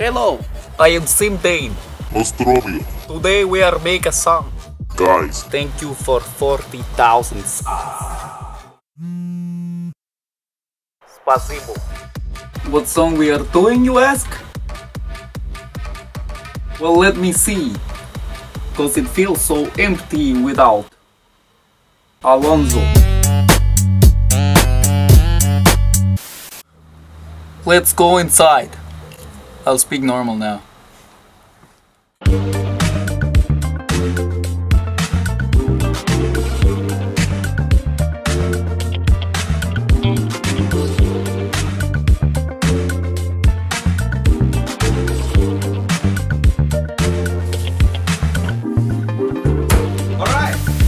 Hello, I am Dane. Australia. Today we are make a song. Guys, Thank you for 40,000. Спасибо. What song we are doing, you ask? Well, let me see. Cause it feels so empty without Alonso. Let's go inside. I'll speak normal now.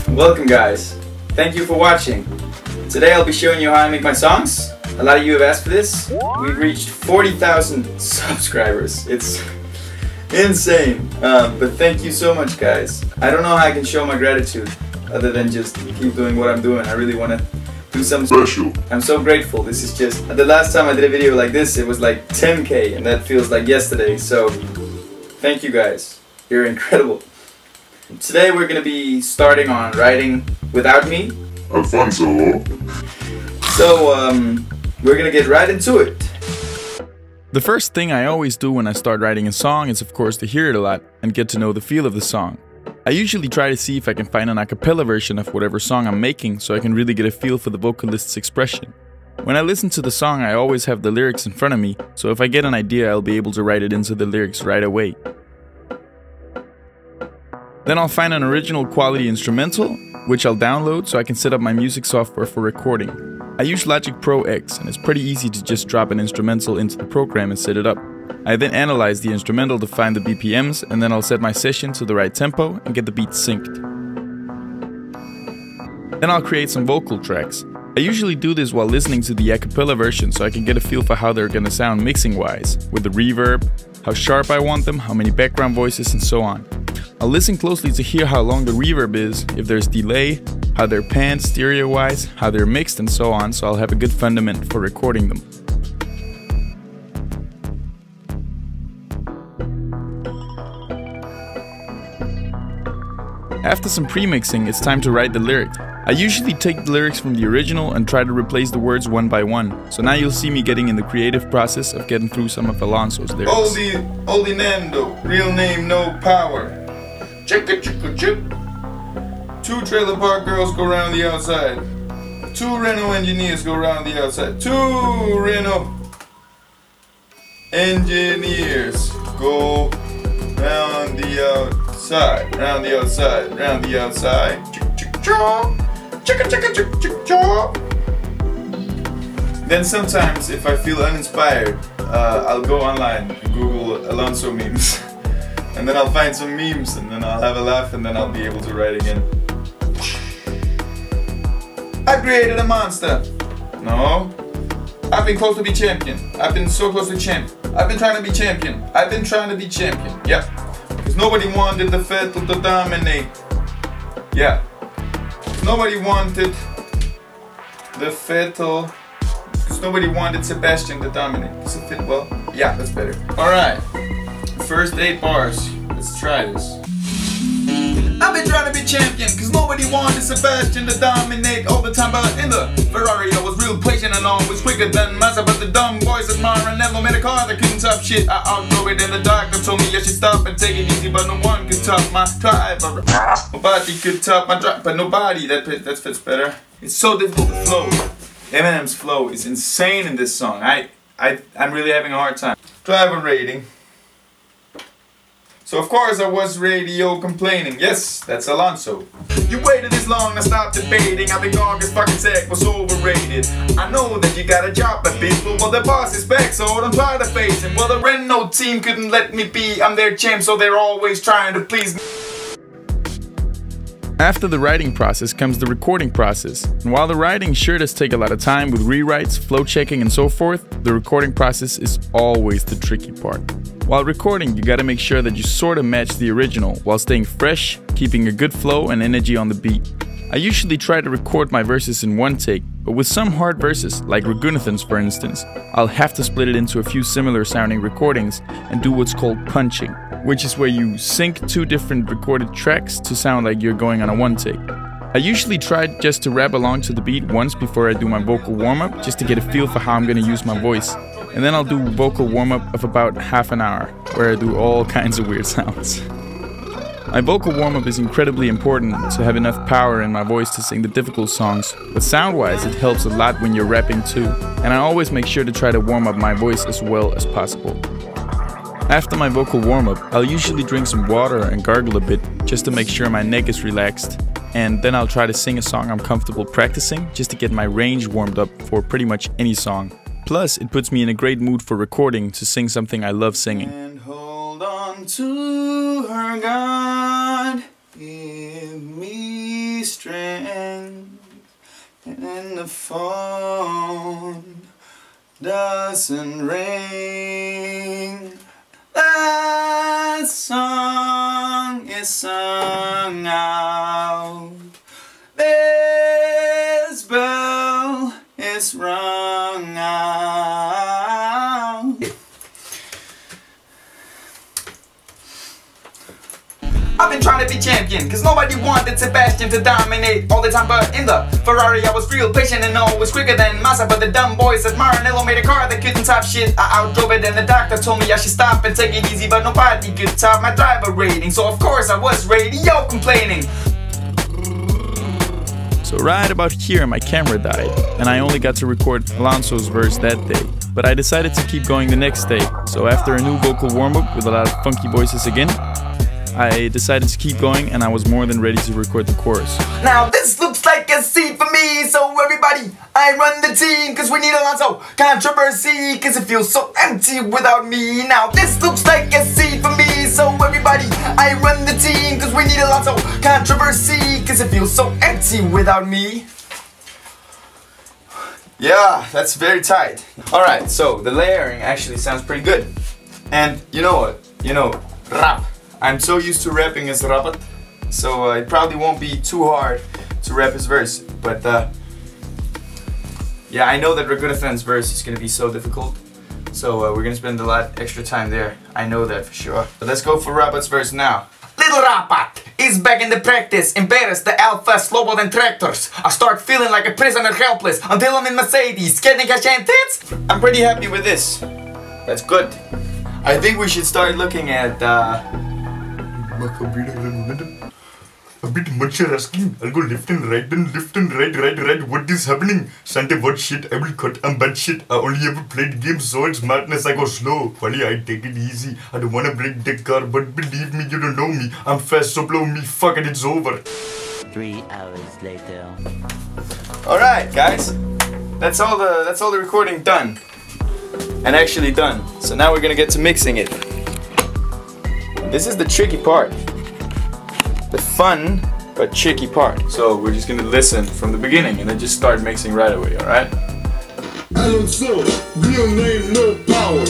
Welcome guys, thank you for watching. Today I'll be showing you how I make my songs. A lot of you have asked for this. We've reached 40,000 subscribers. It's insane, but thank you so much guys. I don't know how I can show my gratitude other than just keep doing what I'm doing. I really want to do something special. I'm so grateful. This is just, the last time I did a video like this it was like 10K and that feels like yesterday, so thank you guys. You're incredible. Today we're going to be starting on writing without me, Alfonso. So we're going to get right into it. The first thing I always do when I start writing a song is of course to hear it a lot and get to know the feel of the song. I usually try to see if I can find an a cappella version of whatever song I'm making so I can really get a feel for the vocalist's expression. When I listen to the song I always have the lyrics in front of me, so if I get an idea I'll be able to write it into the lyrics right away. Then I'll find an original quality instrumental, which I'll download so I can set up my music software for recording. I use Logic Pro X and it's pretty easy to just drop an instrumental into the program and set it up. I then analyze the instrumental to find the BPMs and then I'll set my session to the right tempo and get the beat synced. Then I'll create some vocal tracks. I usually do this while listening to the a cappella version so I can get a feel for how they're gonna sound mixing wise, with the reverb, how sharp I want them, how many background voices and so on. I'll listen closely to hear how long the reverb is, if there's delay, how they're panned stereo-wise, how they're mixed and so on, so I'll have a good fundament for recording them. After some pre-mixing, it's time to write the lyrics. I usually take the lyrics from the original and try to replace the words one by one, so now you'll see me getting in the creative process of getting through some of Alonso's lyrics. Oldie Nando, real name no power. Chicka chicka chick. 2 trailer park girls go round the outside. 2 Renault engineers go round the outside. 2 Renault engineers go round the outside. Round the outside. Round the outside. Chick chick chaw. Chicka chicka chick chick chaw. Then sometimes if I feel uninspired, I'll go online and Google Alonso memes. And then I'll find some memes and then I'll have a laugh and then I'll be able to write again. I created a monster. No. I've been close to be champion. I've been so close to champ. I've been trying to be champion. I've been trying to be champion. Yeah. Because nobody wanted the Vettel to dominate. Yeah. Nobody wanted the Vettel. Because nobody wanted Sebastian to dominate. Does it fit well? Yeah, that's better. Alright. First 8 bars. Let's try this. I've been trying to be champion, cause nobody wanted Sebastian to dominate all the time, but in the Ferrari I was real patient and always quicker than Mazda, but the dumb boys at Maranello made a car that couldn't top shit. I outdrove it and the doctor told me I should stop and take it easy, but no one could top my driver. Nobody could top my drive, but nobody. That fits better. It's so difficult to flow. Eminem's flow is insane in this song. I'm really having a hard time. Driver rating. So of course I was radio complaining. Yes, that's Alonso. You waited this long, I stopped debating. I've been gone cause fucking tech was overrated. I know that you got a job at people, well the boss is back, so don't try to face him. Well the Renault team couldn't let me be, I'm their champ, so they're always trying to please me. After the writing process comes the recording process, and while the writing sure does take a lot of time with rewrites, flow checking and so forth, the recording process is always the tricky part. While recording, you gotta make sure that you sorta match the original while staying fresh, keeping a good flow and energy on the beat. I I usually try to record my verses in one take, but with some hard verses, like Ragunathan's for instance, I'll have to split it into a few similar sounding recordings and do what's called punching, which is where you sync two different recorded tracks to sound like you're going on a one take. I usually try just to rap along to the beat once before I do my vocal warm-up, just to get a feel for how I'm gonna use my voice. And then I'll do vocal warm-up of about half an hour, where I do all kinds of weird sounds. My vocal warm-up is incredibly important to have enough power in my voice to sing the difficult songs, but sound-wise it helps a lot when you're rapping too, and I always make sure to try to warm up my voice as well as possible. After my vocal warm-up, I'll usually drink some water and gargle a bit, just to make sure my neck is relaxed, and then I'll try to sing a song I'm comfortable practicing, just to get my range warmed up for pretty much any song. Plus, it puts me in a great mood for recording to sing something I love singing. And hold on to her, God, give me strength. And the phone doesn't ring. That song is sung out. This bell is rung out. I've been trying to be champion, cause nobody wanted Sebastian to dominate all the time, but in the Ferrari I was real patient and always quicker than Massa, but the dumb boys at Maranello made a car that couldn't top shit. I outdrove it and the doctor told me I should stop and take it easy, but nobody could top my driver rating, so of course I was radio complaining. So right about here my camera died, and I only got to record Alonso's verse that day. But I decided to keep going the next day, so after a new vocal warm-up with a lot of funky voices again, I decided to keep going and I was more than ready to record the chorus. Now this looks like a seat for me, so everybody, I run the team, cause we need Alonso. Controversy, cause it feels so empty without me. Now this looks like a seat for me, so everybody, I run the team, cause we need Alonso. Controversy, cause it feels so empty without me. Yeah, that's very tight. Alright, so the layering actually sounds pretty good. And you know what? You know, rap. I'm so used to rapping as Rapat, so it probably won't be too hard to rap his verse. But yeah, I know that Ragunathan's verse is gonna be so difficult, so we're gonna spend a lot extra time there. I know that for sure. But let's go for Rapat's verse now. Little Rapat is back in the practice, embarrassed the alpha slower than tractors. I start feeling like a prisoner helpless until I'm in Mercedes, getting cash and tits. I'm pretty happy with this. That's good. I think we should start looking at A bit much asking. I'll go left and right, then left and right. What is happening? Sunday, what shit? I will cut. I'm bad shit. I only ever played games, so it's madness. I go slow. Funny, I take it easy. I don't wanna break the car, but believe me, you don't know me. I'm fast, so blow me. Fuck it, it's over. 3 hours later. Alright guys, that's all the recording done. And actually done. So now we're gonna get to mixing it. This is the tricky part. The fun but tricky part. So we're just gonna listen from the beginning and then just start mixing right away, alright? Alonso, real name, no power.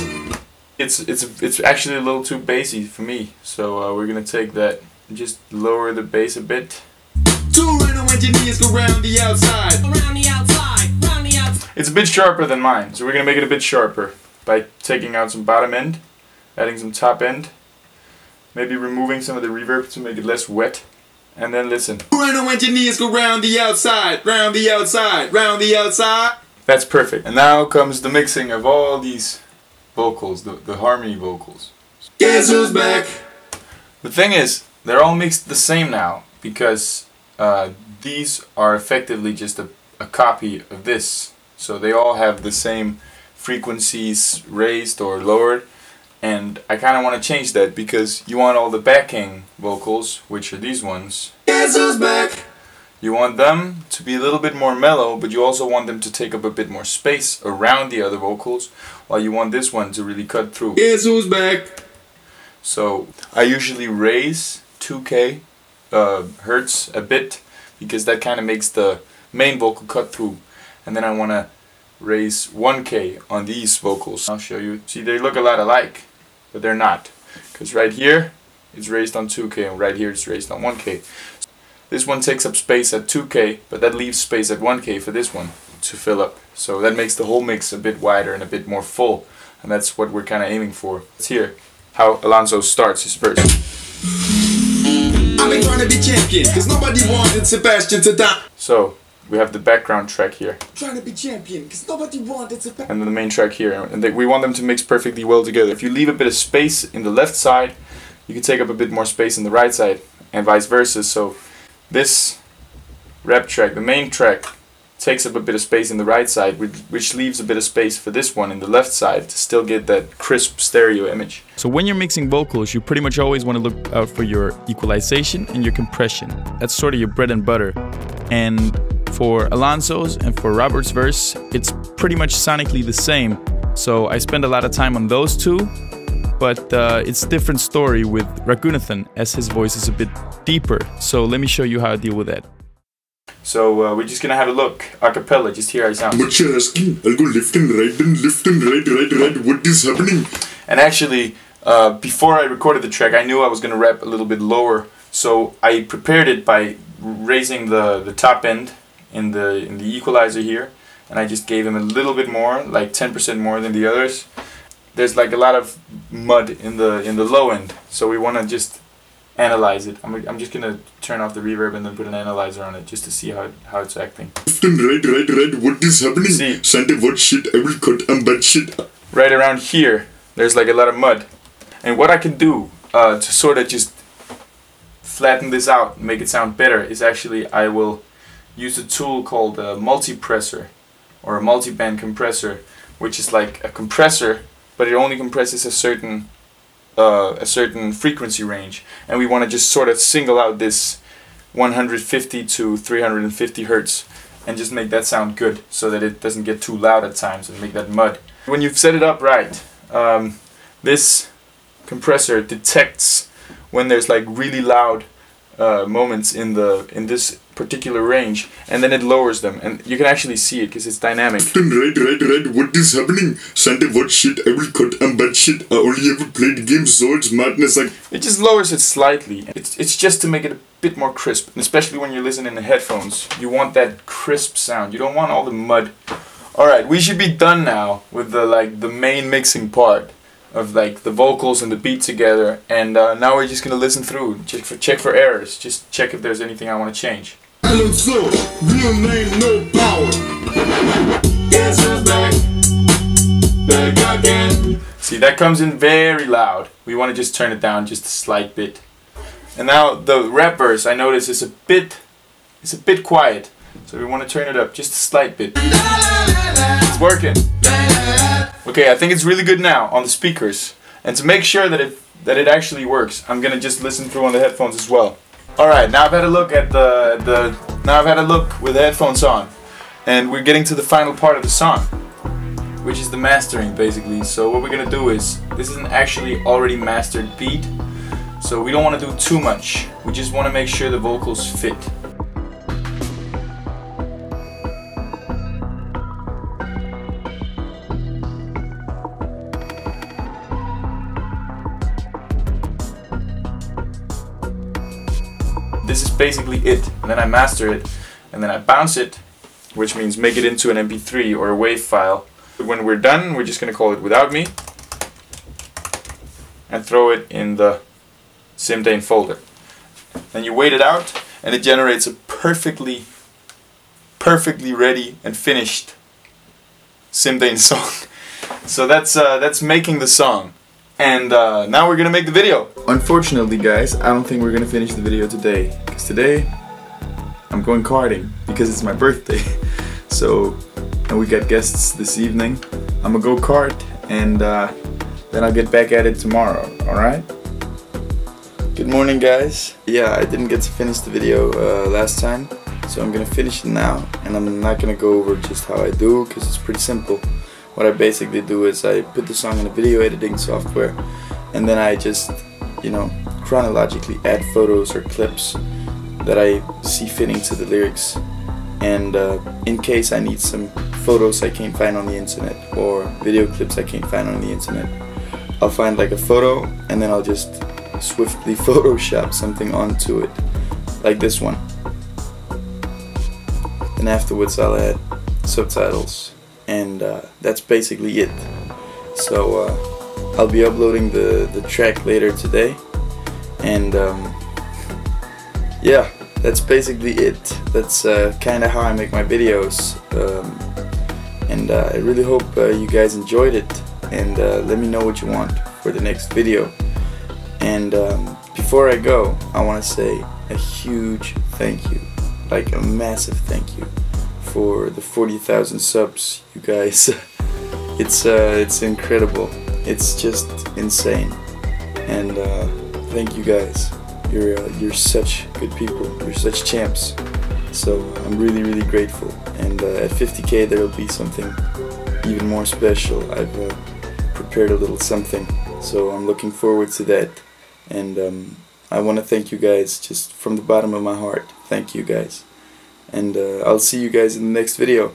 It's actually a little too bassy for me, so we're gonna take that and just lower the bass a bit. Two random engineers go round the outside. Around the outside, round the outside. It's a bit sharper than mine, so we're gonna make it a bit sharper by taking out some bottom end, adding some top end, maybe removing some of the reverb to make it less wet, and then listen. Two random engineers go round the outside, round the outside, round the outside. That's perfect. And now comes the mixing of all these vocals, the harmony vocals. Guess who's back? The thing is, they're all mixed the same now, because these are effectively just a copy of this. So they all have the same frequencies raised or lowered, and I kind of want to change that because you want all the backing vocals, which are these ones. Guess who's back? You want them to be a little bit more mellow, but you also want them to take up a bit more space around the other vocals, while you want this one to really cut through. Guess who's back? So I usually raise 2K hertz a bit, because that kind of makes the main vocal cut through, and then I want to raise 1K on these vocals. I'll show you. See, they look a lot alike, but they're not, because right here it's raised on 2K and right here it's raised on 1K. This one takes up space at 2K, but that leaves space at 1K for this one to fill up. So that makes the whole mix a bit wider and a bit more full. And that's what we're kind of aiming for. Let's hear how Alonso starts his verse. I've been trying to be champion, cause nobody wanted Sebastian to die. So we have the background track here. Trying to be champion, cause nobody wanted Sebastian. And then the main track here. And we want them to mix perfectly well together. If you leave a bit of space in the left side, you can take up a bit more space in the right side, and vice versa. So this rap track, the main track, takes up a bit of space in the right side, which leaves a bit of space for this one in the left side to still get that crisp stereo image. So when you're mixing vocals, you pretty much always want to look out for your equalization and your compression. That's sort of your bread and butter. And for Alonso's and for Robert's verse, it's pretty much sonically the same. So I spend a lot of time on those two. But it's a different story with Raghunathan, as his voice is a bit deeper. So let me show you how I deal with that. So we're just gonna have a look, a cappella, just hear how it sounds. But you're asking, I'll go left and right, what is happening? And actually, before I recorded the track, I knew I was gonna rap a little bit lower. So I prepared it by raising the top end in the equalizer here. And I just gave him a little bit more, like 10% more than the others. There's like a lot of mud in the low end, so we want to just analyze it. I'm just gonna turn off the reverb and then put an analyzer on it just to see how it's acting. Left and right, what is happening? See, Santa, what shit? I will cut and bad shit. Right around here, there's like a lot of mud, and what I can do to sort of just flatten this out, and make it sound better, is actually I will use a tool called a multipressor or a multiband compressor, which is like a compressor, but it only compresses a certain frequency range, and we want to just sort of single out this 150 to 350 hertz and just make that sound good so that it doesn't get too loud at times and make that mud. When you've set it up right, this compressor detects when there's like really loud moments in this particular range, and then it lowers them, and you can actually see it because it's dynamic. Right, what is happening? Santa, what shit? I will cut and bad shit. I only ever played games, so it's madness. Like it just lowers it slightly. It's just to make it a bit more crisp, and especially when you're listening to headphones, you want that crisp sound. You don't want all the mud. All right, we should be done now with the main mixing part of like the vocals and the beat together, and now we're just gonna listen through, check for errors, just check if there's anything I want to change. So, real name, no power. Yes, I'm back again. See, that comes in very loud. We want to just turn it down just a slight bit. And now the rap verse, I notice, is a bit quiet, so we want to turn it up just a slight bit. It's working. Okay, I think it's really good now on the speakers. And to make sure that it actually works, I'm gonna just listen through on the headphones as well. All right, now I've had a look at now I've had a look with the headphones on, and we're getting to the final part of the song, which is the mastering basically. So what we're gonna do is, this is an actually already mastered beat, so we don't want to do too much. We just want to make sure the vocals fit. This is basically it, and then I master it, and then I bounce it, which means make it into an MP3 or a WAV file. When we're done, we're just going to call it Without Me, and throw it in the Dane folder. Then you wait it out, and it generates a perfectly ready and finished Dane song. So that's making the song. And now we're gonna make the video. Unfortunately, guys, I don't think we're gonna finish the video today, because today I'm going karting because it's my birthday. So, and we got guests this evening. I'm gonna go kart, and then I'll get back at it tomorrow. All right? Good morning, guys. Yeah, I didn't get to finish the video last time, so I'm gonna finish it now, and I'm not gonna go over just how I do, because it's pretty simple. What I basically do is I put the song in a video editing software, and then I just, you know, chronologically add photos or clips that I see fitting to the lyrics. And in case I need some photos I can't find on the internet, or video clips I can't find on the internet, I'll find like a photo, and then I'll just swiftly Photoshop something onto it, like this one. and afterwards I'll add subtitles, and that's basically it. So I'll be uploading the track later today, and yeah, that's basically it. That's kinda how I make my videos, and I really hope you guys enjoyed it, and let me know what you want for the next video. And before I go, I want to say a huge thank you, like a massive thank you, for the 40,000 subs, you guys. It's incredible. It's just insane. And thank you guys. You're such good people. You're such champs. So I'm really grateful. And at 50K there will be something even more special. I've prepared a little something, so I'm looking forward to that. And I want to thank you guys just from the bottom of my heart. Thank you guys. And I'll see you guys in the next video.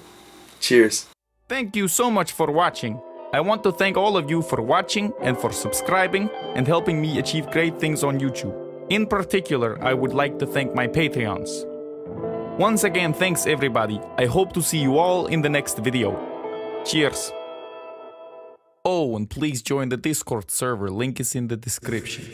Cheers. Thank you so much for watching. I want to thank all of you for watching and for subscribing and helping me achieve great things on YouTube. In particular, I would like to thank my Patreons. Once again, thanks everybody. I hope to see you all in the next video. Cheers. Oh, and please join the Discord server, link is in the description.